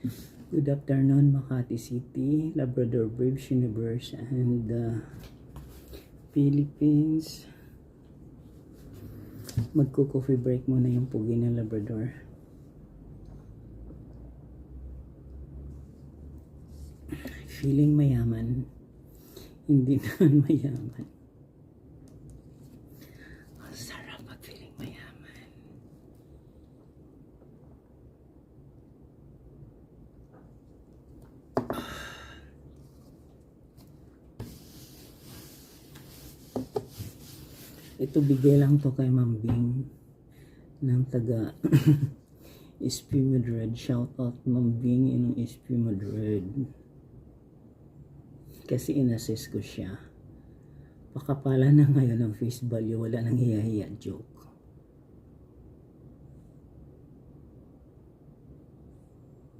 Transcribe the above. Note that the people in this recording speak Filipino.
Good afternoon, Makati City, Labrador Braves Universe, and Philippines. Magko-coffee break muna yung pugi ng Labrador. Feeling mayaman. Hindi naman mayaman. Ang sarap mag-feeling mayaman. Ito bigay lang to kay Ma'am Bing ng taga SP Madrid. Shout out Ma'am Bing ng SP Madrid. Kasi inassist ko siya. Pakapala na ngayon ng face value, wala nang hiya-hiya joke.